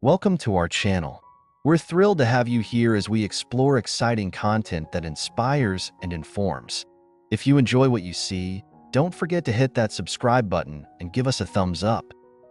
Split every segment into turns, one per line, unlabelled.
Welcome to our channel. We're thrilled to have you here as we explore exciting content that inspires and informs. If you enjoy what you see, don't forget to hit that subscribe button and give us a thumbs up.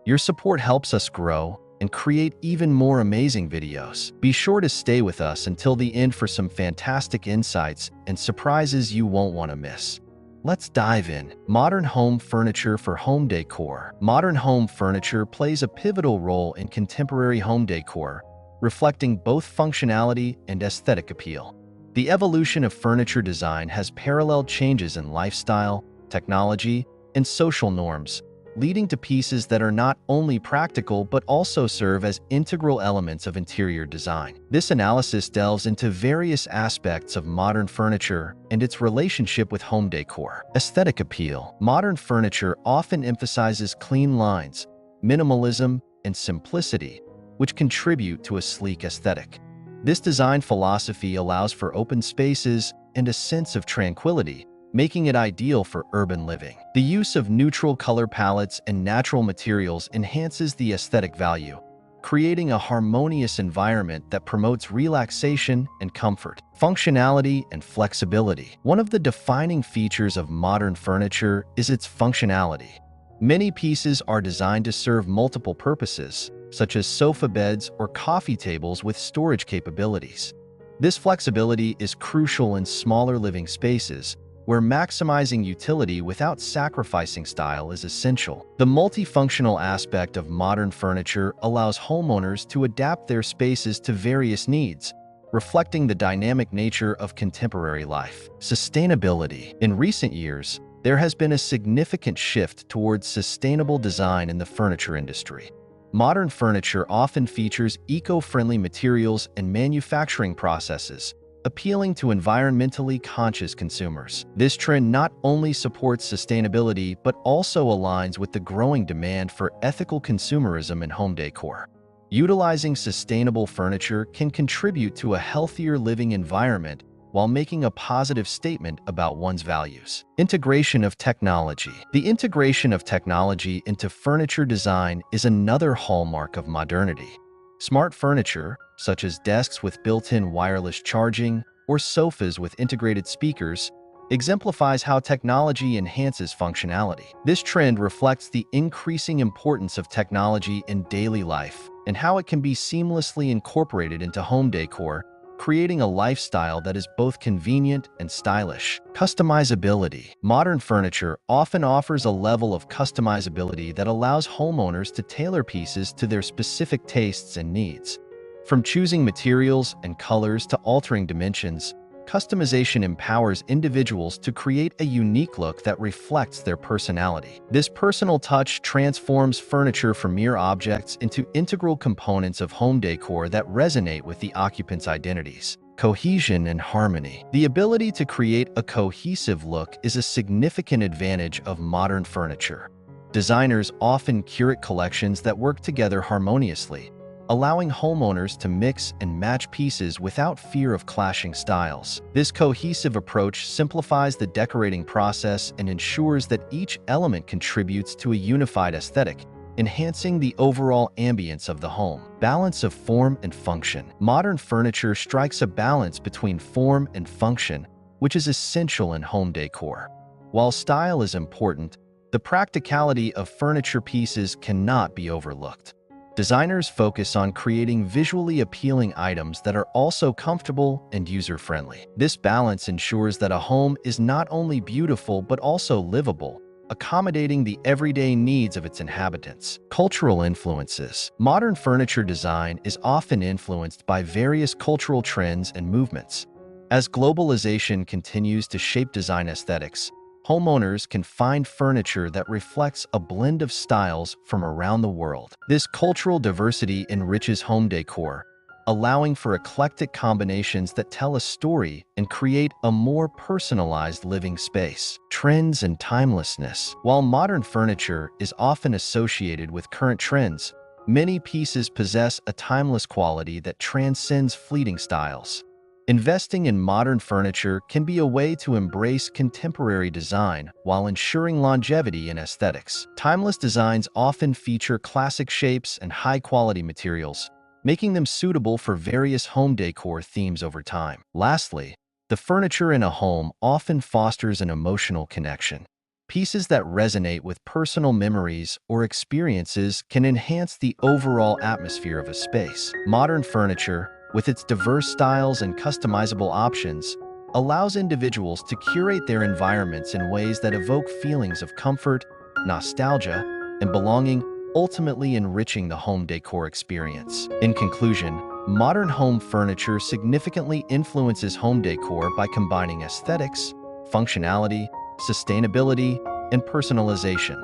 Your support helps us grow and create even more amazing videos. Be sure to stay with us until the end for some fantastic insights and surprises you won't want to miss. Let's dive in. Modern home furniture for home decor. Modern home furniture plays a pivotal role in contemporary home decor, reflecting both functionality and aesthetic appeal. The evolution of furniture design has paralleled changes in lifestyle, technology, and social norms, leading to pieces that are not only practical but also serve as integral elements of interior design. This analysis delves into various aspects of modern furniture and its relationship with home decor. Aesthetic appeal. Modern furniture often emphasizes clean lines, minimalism, and simplicity, which contribute to a sleek aesthetic. This design philosophy allows for open spaces and a sense of tranquility, making it ideal for urban living. The use of neutral color palettes and natural materials enhances the aesthetic value, creating a harmonious environment that promotes relaxation and comfort. Functionality and flexibility. One of the defining features of modern furniture is its functionality. Many pieces are designed to serve multiple purposes, such as sofa beds or coffee tables with storage capabilities. This flexibility is crucial in smaller living spaces, where maximizing utility without sacrificing style is essential. The multifunctional aspect of modern furniture allows homeowners to adapt their spaces to various needs, reflecting the dynamic nature of contemporary life. Sustainability. In recent years, there has been a significant shift towards sustainable design in the furniture industry. Modern furniture often features eco-friendly materials and manufacturing processes, appealing to environmentally conscious consumers. This trend not only supports sustainability but also aligns with the growing demand for ethical consumerism in home decor. Utilizing sustainable furniture can contribute to a healthier living environment while making a positive statement about one's values. Integration of technology. The integration of technology into furniture design is another hallmark of modernity. Smart furniture, such as desks with built-in wireless charging or sofas with integrated speakers, exemplifies how technology enhances functionality. This trend reflects the increasing importance of technology in daily life and how it can be seamlessly incorporated into home decor, creating a lifestyle that is both convenient and stylish. Customizability. Modern furniture often offers a level of customizability that allows homeowners to tailor pieces to their specific tastes and needs. From choosing materials and colors to altering dimensions, customization empowers individuals to create a unique look that reflects their personality. This personal touch transforms furniture from mere objects into integral components of home decor that resonate with the occupants' identities. Cohesion and harmony. The ability to create a cohesive look is a significant advantage of modern furniture. Designers often curate collections that work together harmoniously, allowing homeowners to mix and match pieces without fear of clashing styles. This cohesive approach simplifies the decorating process and ensures that each element contributes to a unified aesthetic, enhancing the overall ambience of the home. Balance of form and function. Modern furniture strikes a balance between form and function, which is essential in home decor. While style is important, the practicality of furniture pieces cannot be overlooked. Designers focus on creating visually appealing items that are also comfortable and user-friendly. This balance ensures that a home is not only beautiful but also livable, accommodating the everyday needs of its inhabitants. Cultural influences. Modern furniture design is often influenced by various cultural trends and movements. As globalization continues to shape design aesthetics, homeowners can find furniture that reflects a blend of styles from around the world. This cultural diversity enriches home decor, allowing for eclectic combinations that tell a story and create a more personalized living space. Trends and timelessness. While modern furniture is often associated with current trends, many pieces possess a timeless quality that transcends fleeting styles. Investing in modern furniture can be a way to embrace contemporary design while ensuring longevity in aesthetics. Timeless designs often feature classic shapes and high-quality materials, making them suitable for various home decor themes over time. Lastly, the furniture in a home often fosters an emotional connection. Pieces that resonate with personal memories or experiences can enhance the overall atmosphere of a space. Modern furniture, with its diverse styles and customizable options, allows individuals to curate their environments in ways that evoke feelings of comfort, nostalgia, and belonging, ultimately enriching the home decor experience. In conclusion, modern home furniture significantly influences home decor by combining aesthetics, functionality, sustainability, and personalization.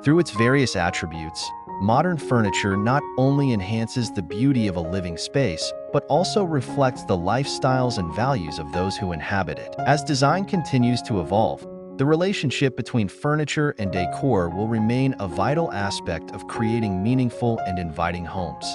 Through its various attributes, modern furniture not only enhances the beauty of a living space, but also reflects the lifestyles and values of those who inhabit it. As design continues to evolve, the relationship between furniture and decor will remain a vital aspect of creating meaningful and inviting homes.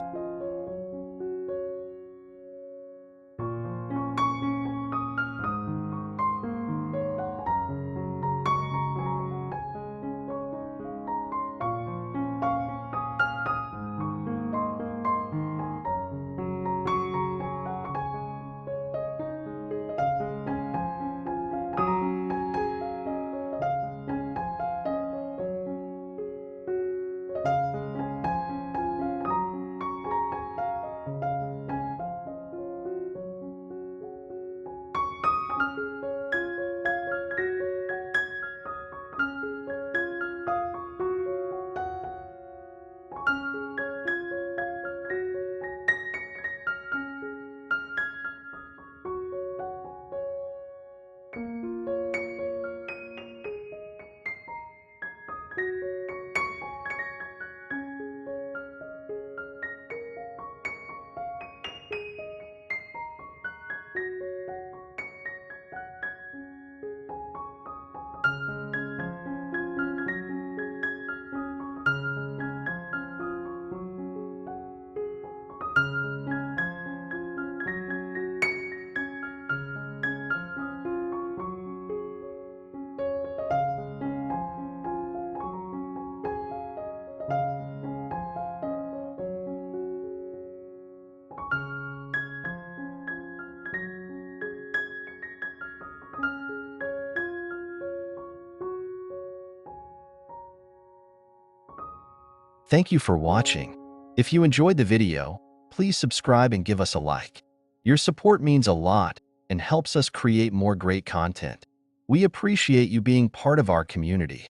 Thank you for watching. If you enjoyed the video, please subscribe and give us a like. Your support means a lot and helps us create more great content. We appreciate you being part of our community.